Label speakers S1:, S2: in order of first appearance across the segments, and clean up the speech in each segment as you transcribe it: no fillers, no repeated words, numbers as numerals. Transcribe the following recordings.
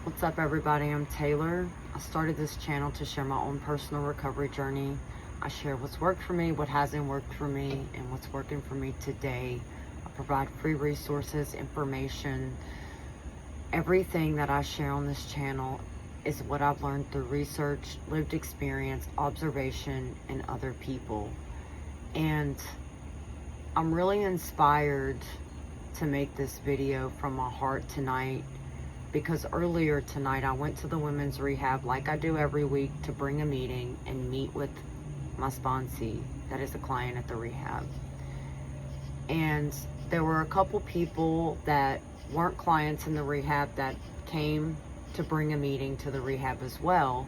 S1: What's up, everybody? I'm Taylor. I started this channel to share my own personal recovery journey. I share what's worked for me, what hasn't worked for me, and what's working for me today. I provide free resources, information. Everything that I share on this channel is what I've learned through research, lived experience, observation, and other people. And I'm really inspired to make this video from my heart tonight, because earlier tonight I went to the women's rehab like I do every week to bring a meeting and meet with my sponsee that is a client at the rehab. And there were a couple people that weren't clients in the rehab that came to bring a meeting to the rehab as well.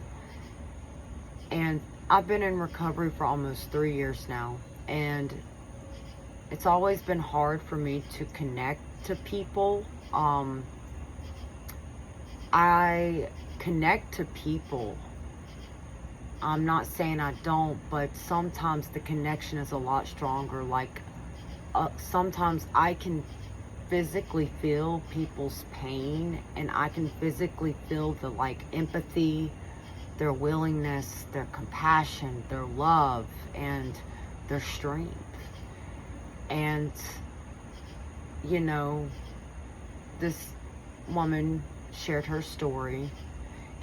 S1: And I've been in recovery for almost 3 years now, and it's always been hard for me to connect to people. I connect to people. I'm not saying I don't, but sometimes the connection is a lot stronger. Like sometimes I can physically feel people's pain, and I can physically feel the empathy, their willingness, their compassion, their love, and their strength. And you know, this woman shared her story,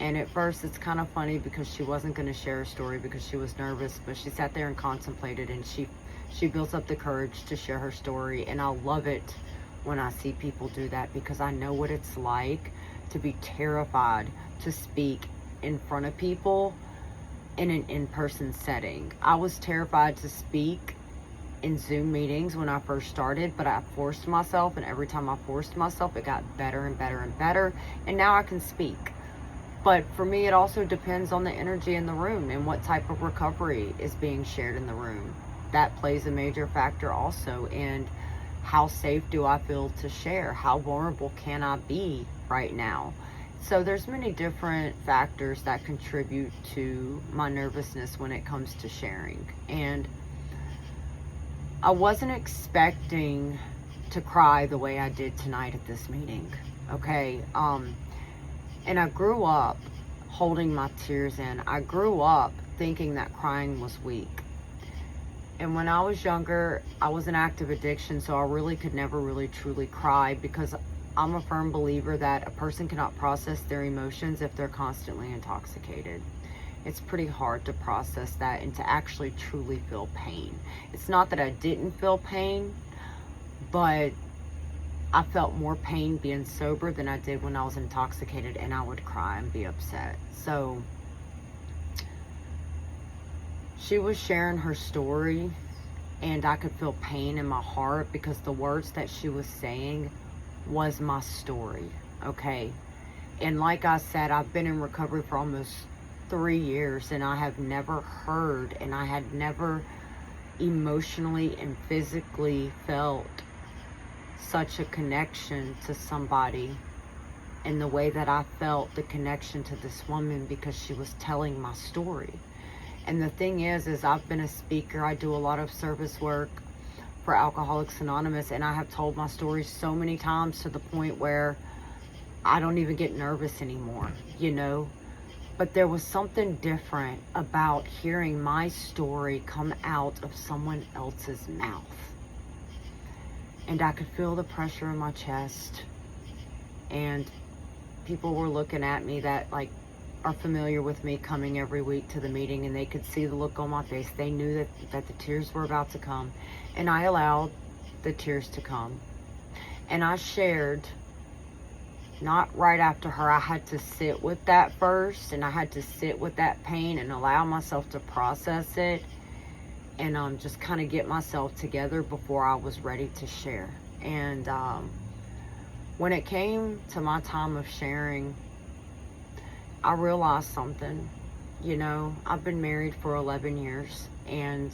S1: and at first it's kind of funny because she wasn't going to share her story because she was nervous, but she sat there and contemplated, and she built up the courage to share her story. And I love it when I see people do that, because I know what it's like to be terrified to speak in front of people in an in-person setting. I was terrified to speak in Zoom meetings when I first started, but I forced myself, and every time I forced myself, it got better and better and better, and now I can speak. But for me, it also depends on the energy in the room and what type of recovery is being shared in the room. That plays a major factor also, and how safe do I feel to share? How vulnerable can I be right now? So there's many different factors that contribute to my nervousness when it comes to sharing. And I wasn't expecting to cry the way I did tonight at this meeting, okay? And I grew up holding my tears in. I grew up thinking that crying was weak. And when I was younger, I was in active addiction, so I really could never really truly cry, because I'm a firm believer that a person cannot process their emotions if they're constantly intoxicated. It's pretty hard to process that and to actually truly feel pain. It's not that I didn't feel pain, but I felt more pain being sober than I did when I was intoxicated, and I would cry and be upset. So she was sharing her story, and I could feel pain in my heart, because the words that she was saying was my story, okay? And like I said, I've been in recovery for almost 3 years, and I have never heard, and I had never emotionally and physically felt such a connection to somebody in the way that I felt the connection to this woman, because she was telling my story. And the thing is I've been a speaker. I do a lot of service work for Alcoholics Anonymous, and I have told my story so many times to the point where I don't even get nervous anymore, you know? But there was something different about hearing my story come out of someone else's mouth. And I could feel the pressure in my chest. And people were looking at me that are familiar with me coming every week to the meeting, and they could see the look on my face. They knew that the tears were about to come. And I allowed the tears to come. And I shared. Not right after her. I had to sit with that first, and I had to sit with that pain and allow myself to process it, and just kind of get myself together before I was ready to share. And when it came to my time of sharing, I realized something. You know, I've been married for 11 years, and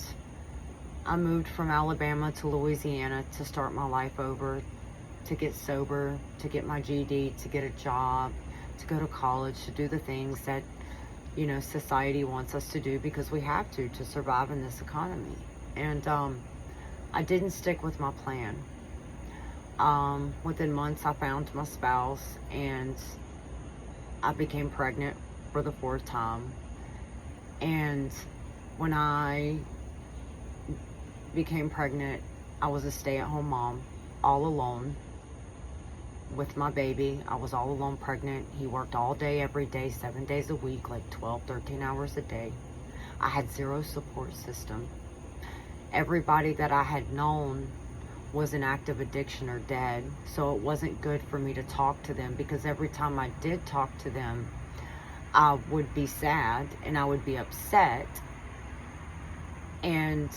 S1: I moved from Alabama to Louisiana to start my life over, to get sober, to get my GED, to get a job, to go to college, to do the things that, you know, society wants us to do, because we have to survive in this economy. And I didn't stick with my plan. Within months, I found my spouse, and I became pregnant for the 4th time. And when I became pregnant, I was a stay-at-home mom, all alone with my baby. I was all alone pregnant. He worked all day, every day, 7 days a week, like 12, 13 hours a day. I had zero support system. Everybody that I had known was in active addiction or dead, so it wasn't good for me to talk to them, because every time I did talk to them, I would be sad and I would be upset. And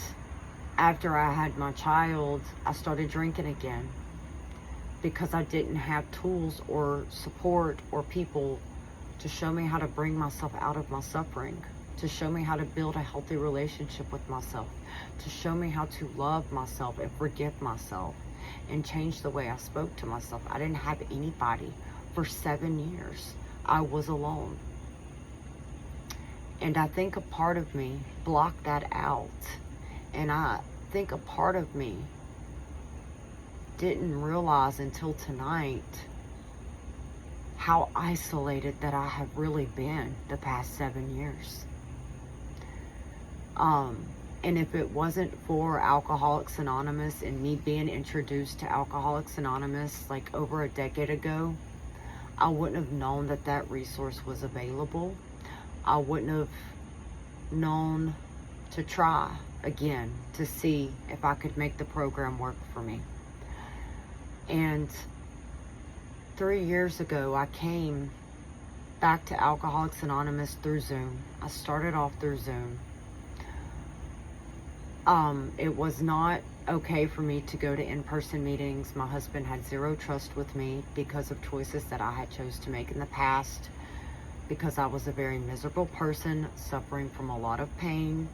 S1: after I had my child, I started drinking again, because I didn't have tools or support or people to show me how to bring myself out of my suffering, to show me how to build a healthy relationship with myself, to show me how to love myself and forgive myself and change the way I spoke to myself. I didn't have anybody. For 7 years, I was alone. And I think a part of me blocked that out. And I think a part of me didn't realize until tonight how isolated that I have really been the past 7 years. And if it wasn't for Alcoholics Anonymous and me being introduced to Alcoholics Anonymous like over a decade ago, I wouldn't have known that that resource was available. I wouldn't have known to try again to see if I could make the program work for me. And 3 years ago, I came back to Alcoholics Anonymous through Zoom. I started off through Zoom. It was not okay for me to go to in-person meetings. My husband had zero trust with me because of choices that I had chose to make in the past, because I was a very miserable person suffering from a lot of pain,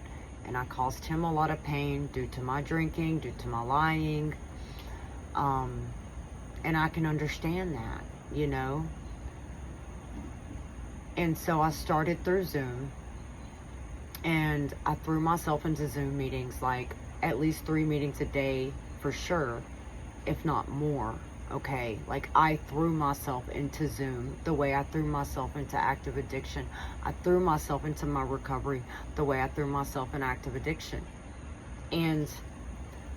S1: and I caused him a lot of pain due to my drinking, due to my lying. And I can understand that, you know. And so I started through Zoom, and I threw myself into Zoom meetings, like at least 3 meetings a day for sure, if not more. Okay, like I threw myself into Zoom the way I threw myself into active addiction. I threw myself into my recovery the way I threw myself in active addiction. And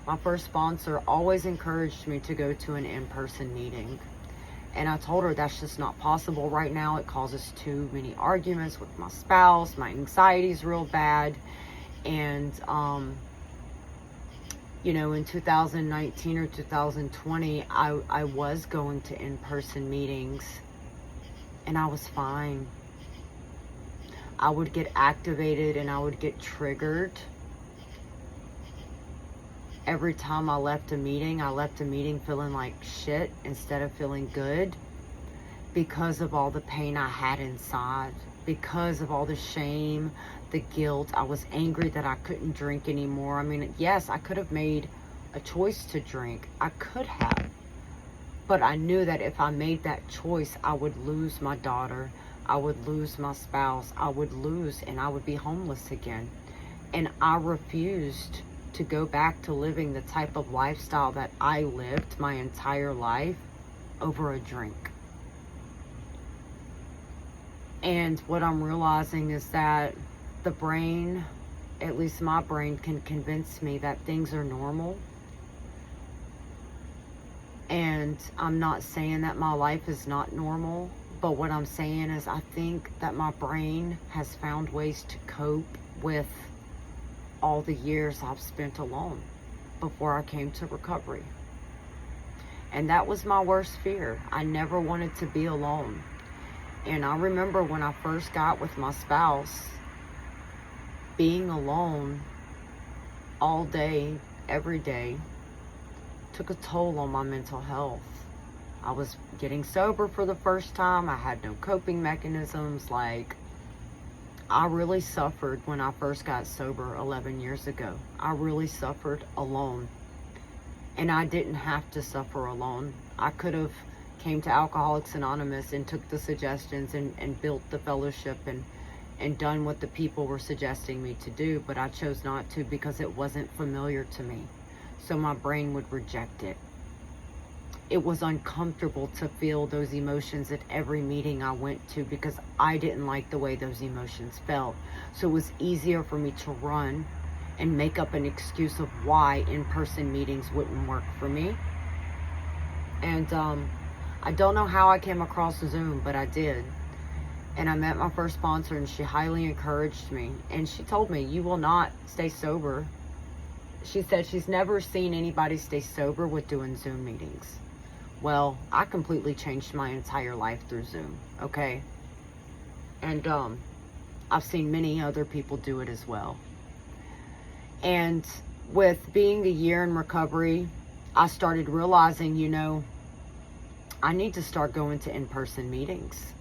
S1: my first sponsor always encouraged me to go to an in-person meeting. And I told her that's just not possible right now. It causes too many arguments with my spouse. My anxiety's real bad. And, you know, in 2019 or 2020, I was going to in-person meetings, and I was fine. I would get activated and I would get triggered. Every time I left a meeting feeling like shit instead of feeling good, because of all the pain I had inside, because of all the shame, the guilt. I was angry that I couldn't drink anymore. I mean, yes, I could have made a choice to drink. I could have. But I knew that if I made that choice, I would lose my daughter. I would lose my spouse. I would lose, and I would be homeless again. And I refused to go back to living the type of lifestyle that I lived my entire life over a drink. And what I'm realizing is that the brain, at least my brain, can convince me that things are normal. And I'm not saying that my life is not normal, but what I'm saying is I think that my brain has found ways to cope with all the years I've spent alone before I came to recovery. And that was my worst fear. I never wanted to be alone. And I remember when I first got with my spouse, being alone all day, every day, took a toll on my mental health. I was getting sober for the first time. I had no coping mechanisms. Like, I really suffered when I first got sober 11 years ago. I really suffered alone. And I didn't have to suffer alone. I could have came to Alcoholics Anonymous and took the suggestions and built the fellowship and done what the people were suggesting me to do, but I chose not to because it wasn't familiar to me. So my brain would reject it. it was uncomfortable to feel those emotions at every meeting I went to because I didn't like the way those emotions felt. So it was easier for me to run and make up an excuse of why in-person meetings wouldn't work for me. And I don't know how I came across Zoom, but I did. And I met my first sponsor, and she highly encouraged me. And she told me, you will not stay sober. She said she's never seen anybody stay sober with doing Zoom meetings. Well, I completely changed my entire life through Zoom, okay? And I've seen many other people do it as well. And with being a year in recovery, I started realizing, you know, I need to start going to in-person meetings.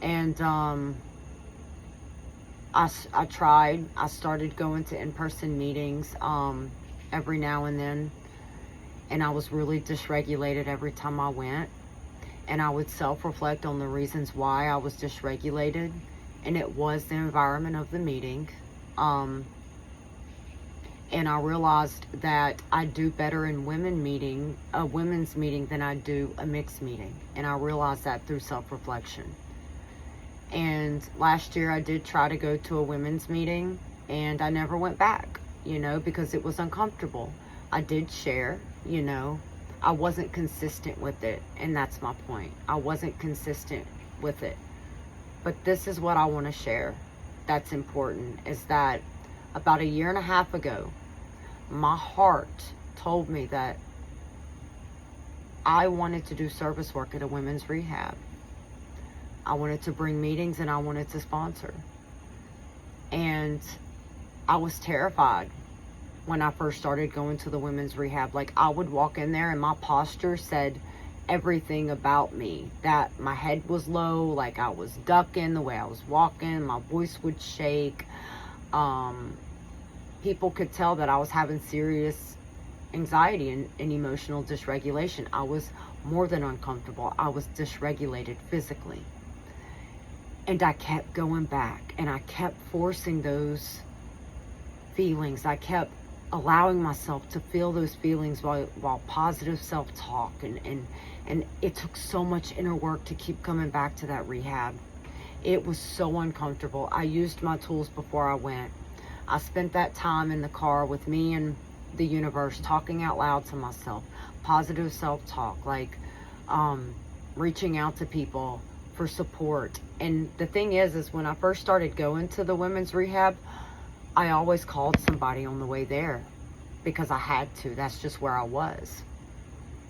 S1: And I tried. I started going to in-person meetings every now and then. And I was really dysregulated every time I went. And I would self-reflect on the reasons why I was dysregulated. And it was the environment of the meeting. And I realized that I do better in a women's meeting than I do a mixed meeting. And I realized that through self-reflection. And last year I did try to go to a women's meeting, and I never went back, you know, because it was uncomfortable. I did share, you know, I wasn't consistent with it, and that's my point. I wasn't consistent with it. But this is what I want to share that's important, is that about a year and a half ago, my heart told me that I wanted to do service work at a women's rehab. I wanted to bring meetings, and I wanted to sponsor. And I was terrified when I first started going to the women's rehab. Like, I would walk in there and my posture said everything about me. That my head was low, like I was ducking the way I was walking, my voice would shake. People could tell that I was having serious anxiety and emotional dysregulation. I was more than uncomfortable. I was dysregulated physically. And I kept going back, and I kept forcing those feelings. I kept allowing myself to feel those feelings while positive self-talk. And it took so much inner work to keep coming back to that rehab. It was so uncomfortable. I used my tools before I went. I spent that time in the car with me and the universe, talking out loud to myself, positive self-talk, like reaching out to people for support. And the thing is when I first started going to the women's rehab, I always called somebody on the way there because I had to. That's just where I was.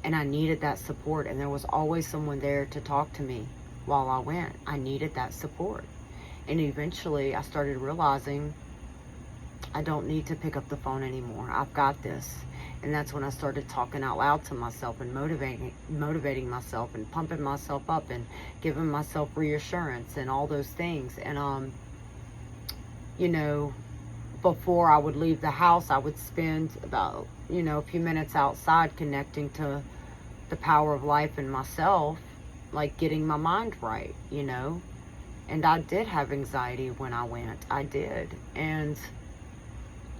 S1: And I needed that support. And there was always someone there to talk to me while I went. I needed that support. And eventually I started realizing I don't need to pick up the phone anymore. I've got this. And that's when I started talking out loud to myself and motivating myself and pumping myself up and giving myself reassurance and all those things. And, you know, before I would leave the house, I would spend about, you know, a few minutes outside connecting to the power of life in myself, like getting my mind right, you know. And I did have anxiety when I went. I did. And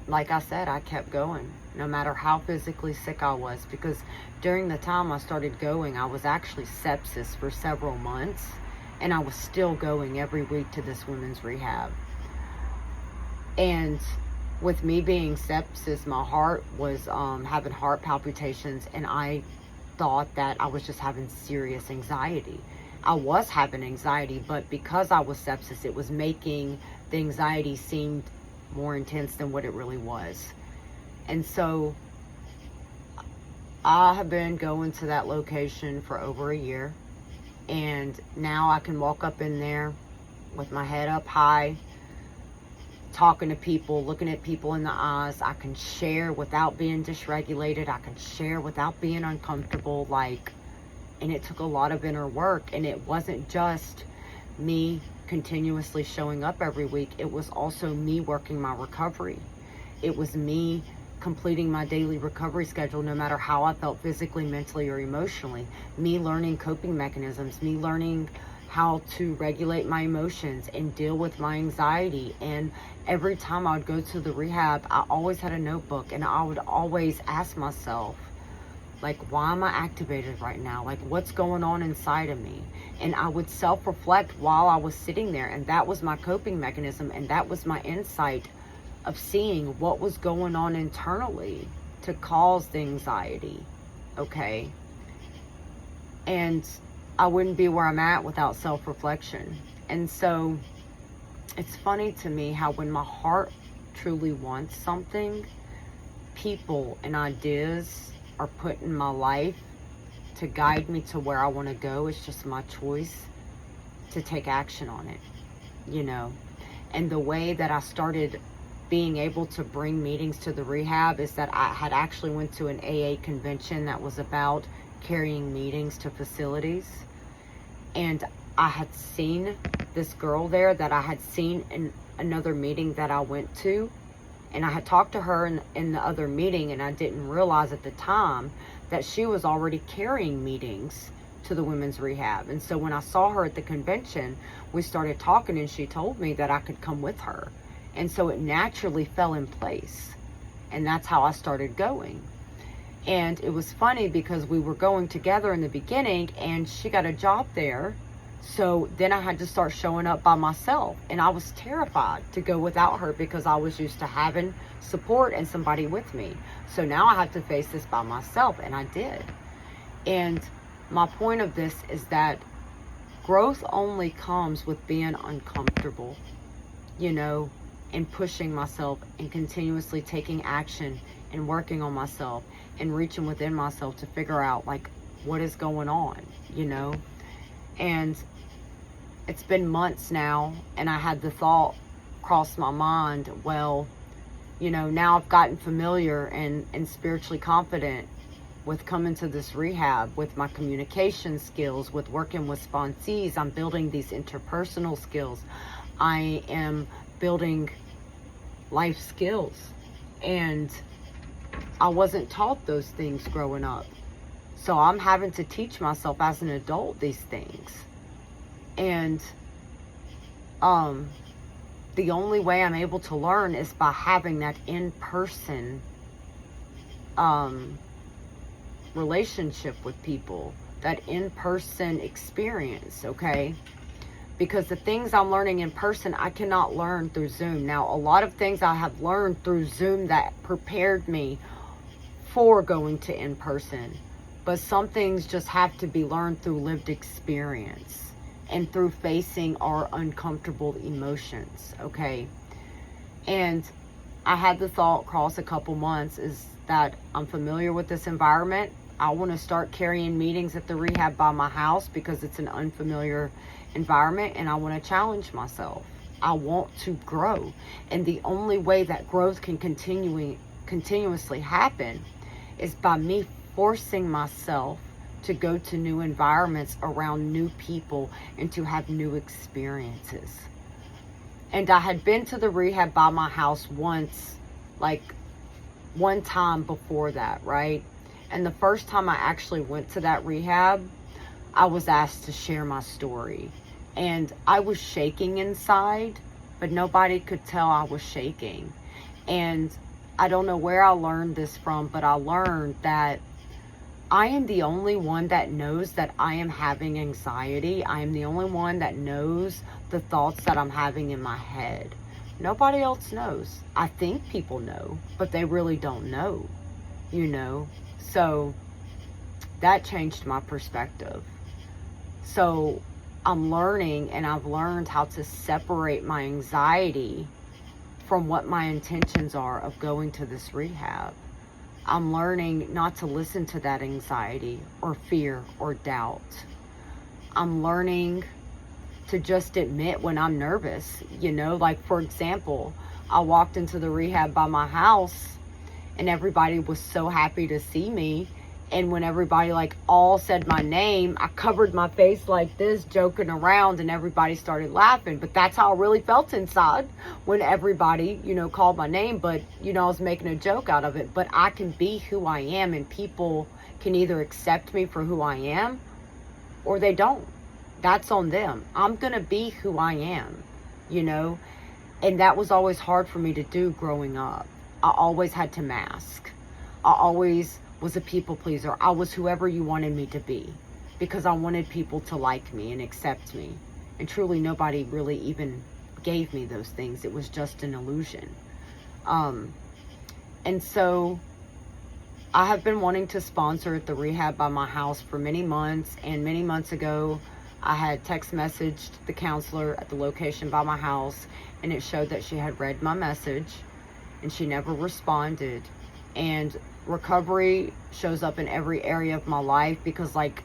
S1: like I said, I kept going, no matter how physically sick I was, because during the time I started going, I was actually sepsis for several months, and I was still going every week to this women's rehab. And with me being sepsis, my heart was having heart palpitations, and I thought that I was just having serious anxiety. I was having anxiety, but because I was sepsis, it was making the anxiety seem more intense than what it really was. And so I have been going to that location for over a year, and now I can walk up in there with my head up high, talking to people, looking at people in the eyes. I can share without being dysregulated. I can share without being uncomfortable. And it took a lot of inner work, and it wasn't just me continuously showing up every week. It was also me working my recovery. It was me completing my daily recovery schedule, no matter how I felt physically, mentally, or emotionally. Me learning coping mechanisms, me learning how to regulate my emotions and deal with my anxiety. And every time I would go to the rehab, I always had a notebook, and I would always ask myself, Like, why am I activated right now? Like, what's going on inside of me? And I would self-reflect while I was sitting there, and that was my coping mechanism, and that was my insight of seeing what was going on internally to cause the anxiety, okay? And I wouldn't be where I'm at without self-reflection. And so it's funny to me how when my heart truly wants something, people and ideas are put in my life to guide me to where I want to go. It's just my choice to take action on it, you know. And the way that I started being able to bring meetings to the rehab is that I had actually went to an AA convention that was about carrying meetings to facilities. And I had seen this girl there that I had seen in another meeting that I went to. And I had talked to her in the other meeting, and I didn't realize at the time that she was already carrying meetings to the women's rehab. And so when I saw her at the convention, we started talking, and she told me that I could come with her. And so it naturally fell in place. And that's how I started going. And it was funny because we were going together in the beginning, and she got a job there. So then I had to start showing up by myself, and I was terrified to go without her because I was used to having support and somebody with me. So now I have to face this by myself, and I did. And my point of this is that growth only comes with being uncomfortable, you know, and pushing myself and continuously taking action and working on myself and reaching within myself to figure out, like, what is going on, you know. And it's been months now, and I had the thought cross my mind, well, you know, now I've gotten familiar and spiritually confident with coming to this rehab, with my communication skills, with working with sponsees. I'm building these interpersonal skills. I am building life skills. And I wasn't taught those things growing up. So I'm having to teach myself as an adult these things. And the only way I'm able to learn is by having that in-person relationship with people, that in-person experience, okay? Because the things I'm learning in person, I cannot learn through Zoom. Now, a lot of things I have learned through Zoom that prepared me for going to in-person. But some things just have to be learned through lived experience and through facing our uncomfortable emotions, okay? And I had the thought cross a couple months is that I'm familiar with this environment. I want to start carrying meetings at the rehab by my house because it's an unfamiliar environment, and I want to challenge myself. I want to grow. And the only way that growth can continuously happen is by me forcing myself to go to new environments around new people and to have new experiences. And I had been to the rehab by my house once, like one time before that, right? And the first time I actually went to that rehab, I was asked to share my story. And I was shaking inside, but nobody could tell I was shaking. And I don't know where I learned this from, but I learned that I am the only one that knows that I am having anxiety. I am the only one that knows the thoughts that I'm having in my head. Nobody else knows. I think people know, but they really don't know, you know? So that changed my perspective. So I'm learning, and I've learned how to separate my anxiety from what my intentions are of going to this rehab. I'm learning not to listen to that anxiety or fear or doubt. I'm learning to just admit when I'm nervous, you know, like for example, I walked into the rehab by my house and everybody was so happy to see me. And when everybody like all said my name, I covered my face like this, joking around, and everybody started laughing. But that's how I really felt inside when everybody, you know, called my name. But, you know, I was making a joke out of it. But I can be who I am, and people can either accept me for who I am or they don't. That's on them. I'm going to be who I am, you know. And that was always hard for me to do growing up. I always had to mask. I always was a people pleaser. I was whoever you wanted me to be because I wanted people to like me and accept me. And truly nobody really even gave me those things. It was just an illusion. And so I have been wanting to sponsor at the rehab by my house for many months. And many months ago, I had text messaged the counselor at the location by my house, and it showed that she had read my message and she never responded. And recovery shows up in every area of my life because, like,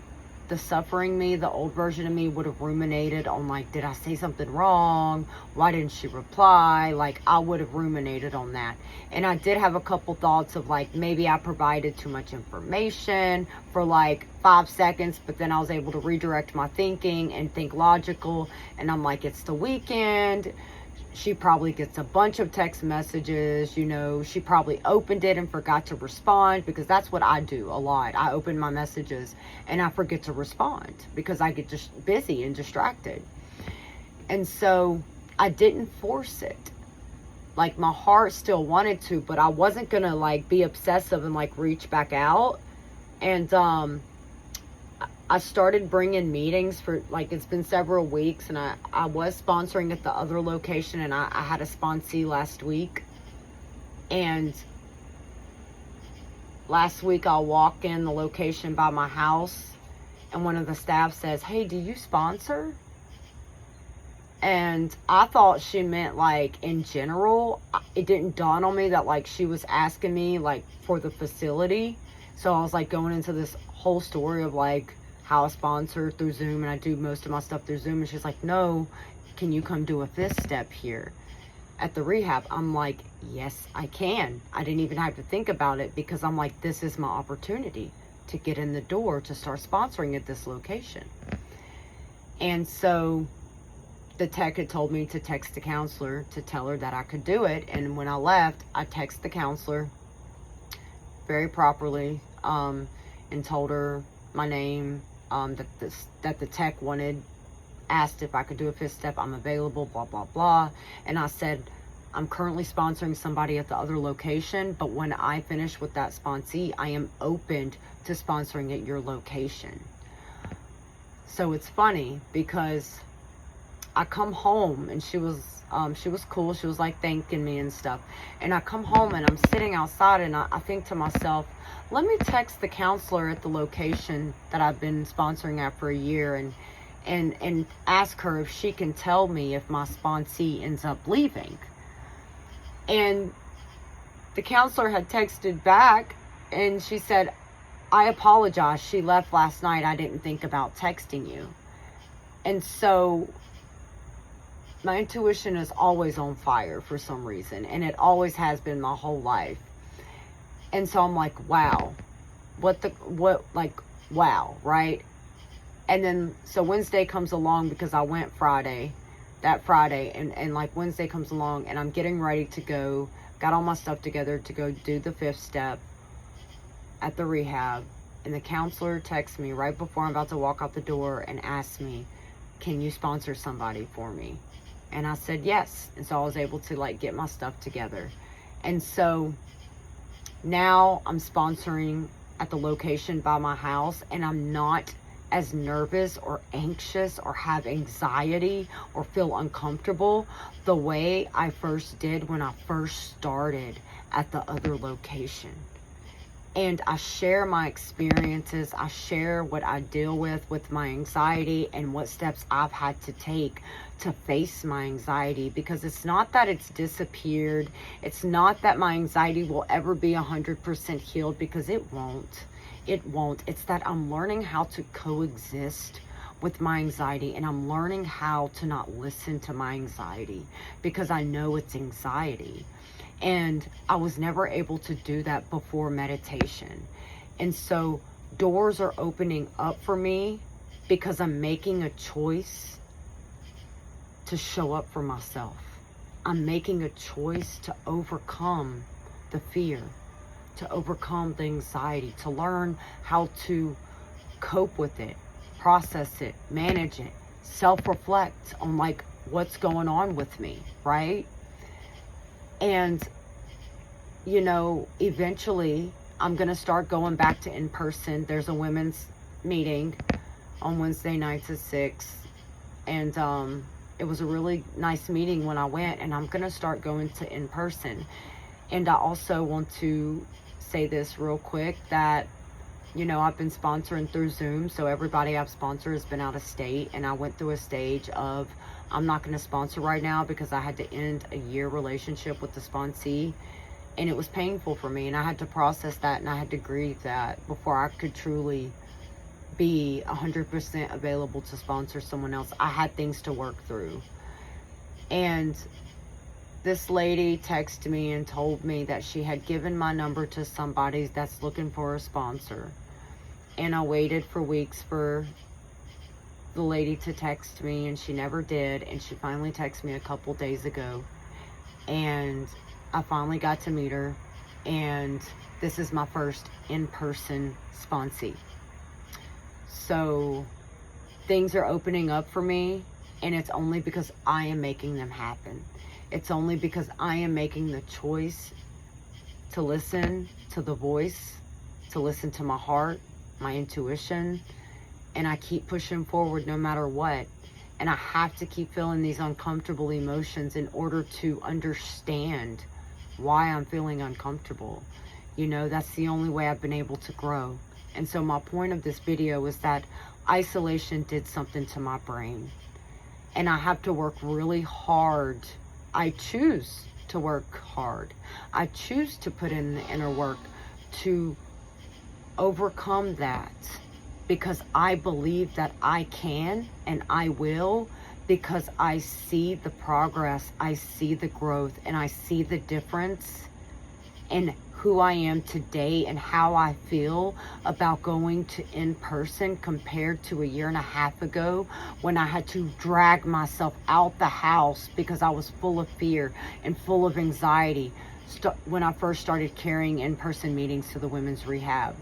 S1: the suffering me, the old version of me would have ruminated on, like, did I say something wrong? Why didn't she reply? Like, I would have ruminated on that. And I did have a couple thoughts of, like, maybe I provided too much information for like 5 seconds, but then I was able to redirect my thinking and think logical. And I'm like, it's the weekend. She probably gets a bunch of text messages, you know, she probably opened it and forgot to respond, because that's what I do a lot. I open my messages and I forget to respond because I get just busy and distracted. And so I didn't force it. Like, my heart still wanted to, but I wasn't gonna like be obsessive and like reach back out. And I started bringing meetings for, like, it's been several weeks, and I was sponsoring at the other location, and I had a sponsee last week. And last week I'll walk in the location by my house, and one of the staff says, hey, do you sponsor? And I thought she meant like in general. It didn't dawn on me that like she was asking me like for the facility. So I was like going into this whole story of like how I sponsor through Zoom, and I do most of my stuff through Zoom. And she's like, no, can you come do a 5th step here at the rehab? I'm like, yes, I can. I didn't even have to think about it, because I'm like, this is my opportunity to get in the door to start sponsoring at this location. And so the tech had told me to text the counselor to tell her that I could do it. And when I left, I texted the counselor very properly, and told her my name, that the tech asked if I could do a 5th step. I'm available, blah, blah, blah. And I said, I'm currently sponsoring somebody at the other location, but when I finish with that sponsee, I am open to sponsoring at your location. So it's funny because I come home, and she was cool. She was like thanking me and stuff. And I come home and I'm sitting outside, and I think to myself, let me text the counselor at the location that I've been sponsoring at for a year, and ask her if she can tell me if my sponsee ends up leaving. And the counselor had texted back, and she said, I apologize. She left last night. I didn't think about texting you. And so my intuition is always on fire for some reason, and it always has been my whole life. And so I'm like, wow, wow, right? And then, so Wednesday comes along, because I went that Friday, and like Wednesday comes along, and I'm getting ready to go, got all my stuff together to go do the 5th step at the rehab. And the counselor texts me right before I'm about to walk out the door and asks me, can you sponsor somebody for me? And I said yes. And so I was able to like get my stuff together. And so now I'm sponsoring at the location by my house, and I'm not as nervous or anxious or have anxiety or feel uncomfortable the way I first did when I first started at the other location. And I share my experiences. I share what I deal with my anxiety, and what steps I've had to take to face my anxiety, because it's not that it's disappeared. It's not that my anxiety will ever be 100% healed, because it won't. It won't. It's that I'm learning how to coexist with my anxiety, and I'm learning how to not listen to my anxiety, because I know it's anxiety. And I was never able to do that before meditation. And so doors are opening up for me, because I'm making a choice to show up for myself. I'm making a choice to overcome the fear, to overcome the anxiety, to learn how to cope with it, process it, manage it, self-reflect on like what's going on with me, right? And, you know, eventually I'm going to start going back to in-person. There's a women's meeting on Wednesday nights at 6. And it was a really nice meeting when I went. And I'm going to start going to in-person. And I also want to say this real quick that, you know, I've been sponsoring through Zoom. So everybody I've sponsored has been out of state. And I went through a stage of, I'm not going to sponsor right now because I had to end a year relationship with the sponsee. And it was painful for me, and I had to process that, and I had to grieve that before I could truly be 100% available to sponsor someone else. I had things to work through. And this lady texted me and told me that she had given my number to somebody that's looking for a sponsor. And I waited for weeks for the lady to text me, and she never did. And she finally texted me a couple days ago. And I finally got to meet her, and this is my first in-person sponsee. So things are opening up for me, and it's only because I am making them happen. It's only because I am making the choice to listen to the voice, to listen to my heart, my intuition, and I keep pushing forward no matter what. And I have to keep feeling these uncomfortable emotions in order to understand why I'm feeling uncomfortable. You know, that's the only way I've been able to grow. And so my point of this video is that isolation did something to my brain. And I have to work really hard. I choose to work hard. I choose to put in the inner work to overcome that, because I believe that I can and I will, because I see the progress, I see the growth, and I see the difference in who I am today and how I feel about going to in-person compared to a year and a half ago when I had to drag myself out the house because I was full of fear and full of anxiety when I first started carrying in-person meetings to the women's rehab.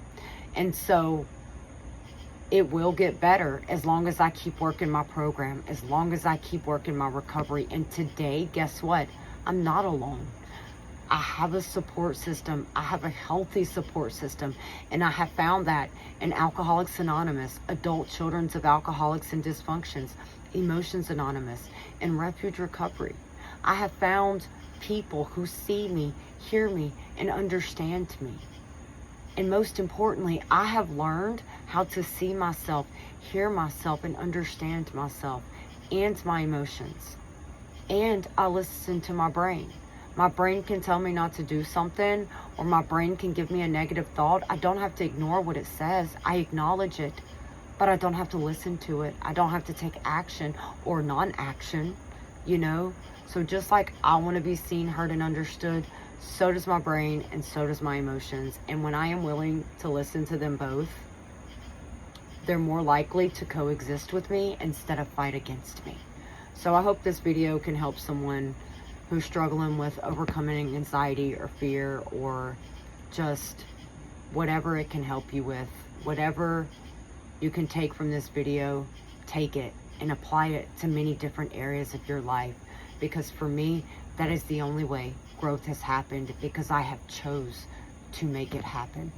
S1: And so it will get better as long as I keep working my program, as long as I keep working my recovery. And today, guess what? I'm not alone. I have a support system. I have a healthy support system. And I have found that in Alcoholics Anonymous, Adult Children's of Alcoholics and Dysfunctions, Emotions Anonymous, and Refuge Recovery. I have found people who see me, hear me, and understand me. And most importantly, I have learned how to see myself, hear myself, and understand myself and my emotions. And I listen to my brain. My brain can tell me not to do something, or my brain can give me a negative thought. I don't have to ignore what it says. I acknowledge it, but I don't have to listen to it. I don't have to take action or non-action, you know? So just like I want to be seen, heard, and understood, so does my brain, and so does my emotions. And when I am willing to listen to them both, they're more likely to coexist with me instead of fight against me. So I hope this video can help someone who's struggling with overcoming anxiety or fear, or just whatever it can help you with. Whatever you can take from this video, take it and apply it to many different areas of your life. Because for me, that is the only way growth has happened, because I have chose to make it happen.